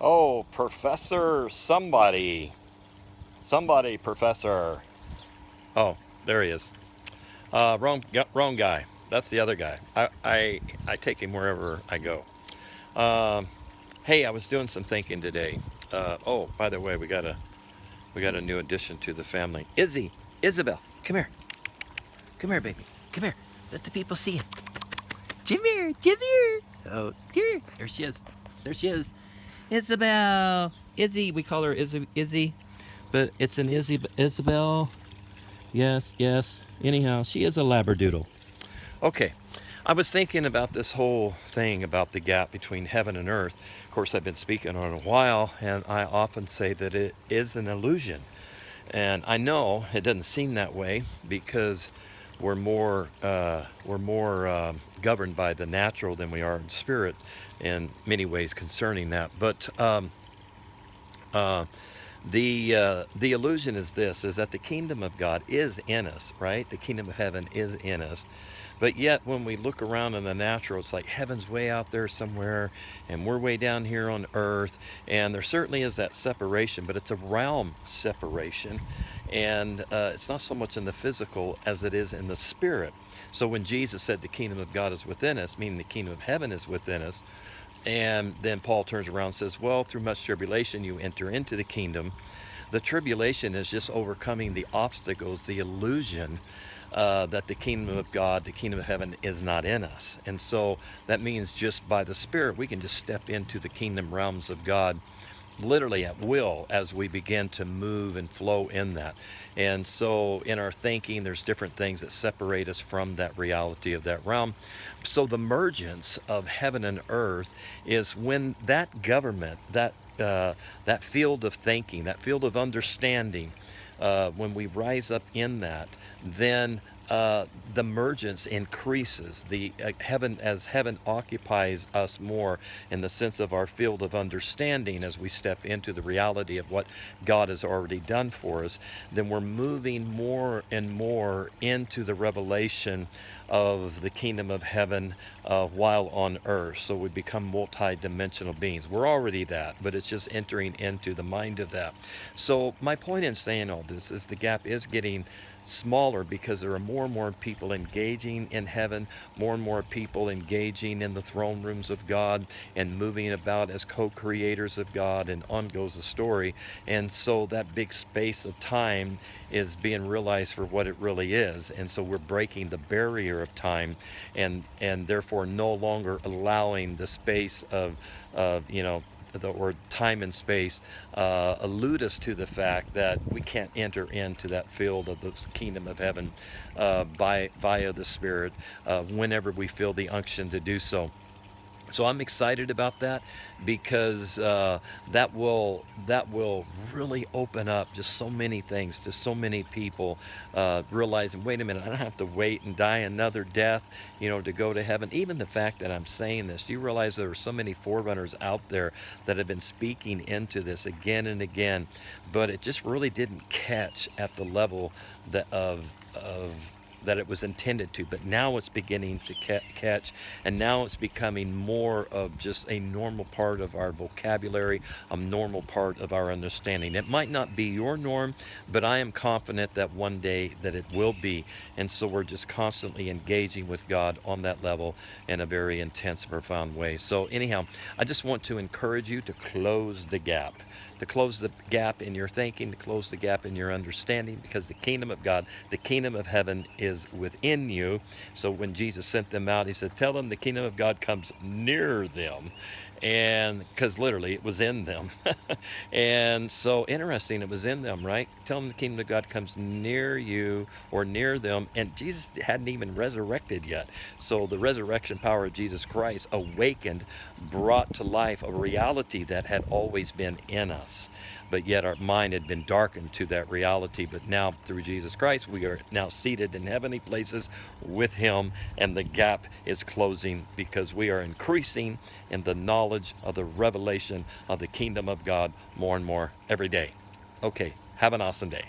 Oh, Professor somebody. Somebody, Professor. Oh, there he is. Wrong guy. That's the other guy. I take him wherever I go. Um, hey, I was doing some thinking today. Oh, by the way, we got a new addition to the family. Isabel, come here. Come here, baby. Come here. Let the people see you. Come here. Come here. Oh, here. There she is. There she is. Isabel. Izzy. We call her Izzy, but it's an Isabel. Yes, yes. Anyhow, she is a labradoodle. Okay. I was thinking about this whole thing about the gap between heaven and earth. Of course, I've been speaking on it a while, and I often say that it is an illusion. And I know it doesn't seem that way because we're more governed by the natural than we are in spirit in many ways concerning that. But uh, the illusion is this: is that the kingdom of God is in us, right? The kingdom of heaven is in us. But yet, when we look around in the natural, it's like heaven's way out there somewhere, and we're way down here on earth. And there certainly is that separation, but it's a realm separation. And it's not so much in the physical as it is in the spirit. So when Jesus said the kingdom of God is within us, meaning the kingdom of heaven is within us, and then Paul turns around and says, well, through much tribulation you enter into the kingdom. The tribulation is just overcoming the obstacles, the illusion that the kingdom of God, the kingdom of heaven is not in us. And so that means just by the Spirit, we can just step into the kingdom realms of God literally at will as we begin to move and flow in that. And so in our thinking, there's different things that separate us from that reality of that realm. So the mergence of heaven and earth is when that government, that field of thinking, that field of understanding, when we rise up in that, then the mergence increases. The heaven, as heaven occupies us more in the sense of our field of understanding, as we step into the reality of what God has already done for us, then we're moving more and more into the revelation of the kingdom of heaven while on earth. So we become multi-dimensional beings. We're already that, but it's just entering into the mind of that. So my point in saying all this is the gap is getting smaller because there are more and more people engaging in heaven, more and more people engaging in the throne rooms of God and moving about as co-creators of God, and on goes the story. And so that big space of time is being realized for what it really is. And so we're breaking the barrier of time, and therefore no longer allowing the space of or time and space allude us to the fact that we can't enter into that field of the kingdom of heaven via the Spirit whenever we feel the unction to do so. So I'm excited about that because that will really open up just so many things to so many people, realizing, wait a minute, I don't have to wait and die another death, to go to heaven. Even the fact that I'm saying this, do you realize there are so many forerunners out there that have been speaking into this again and again, but it just really didn't catch at the level of that it was intended to, but now it's beginning to catch, and now it's becoming more of just a normal part of our vocabulary, a normal part of our understanding. It might not be your norm, but I am confident that one day that it will be. And so we're just constantly engaging with God on that level in a very intense, profound way. So anyhow, I just want to encourage you to close the gap. To close the gap in your thinking, to close the gap in your understanding, because the kingdom of God, the kingdom of heaven is within you. So when Jesus sent them out, he said, tell them the kingdom of God comes near them. And because literally it was in them. And so interesting, it was in them, right? Tell them the kingdom of God comes near you or near them. And Jesus hadn't even resurrected yet. So the resurrection power of Jesus Christ awakened, brought to life a reality that had always been in us. But yet our mind had been darkened to that reality. But now through Jesus Christ, we are now seated in heavenly places with him, and the gap is closing because we are increasing in the knowledge of the revelation of the kingdom of God more and more every day. Okay, have an awesome day.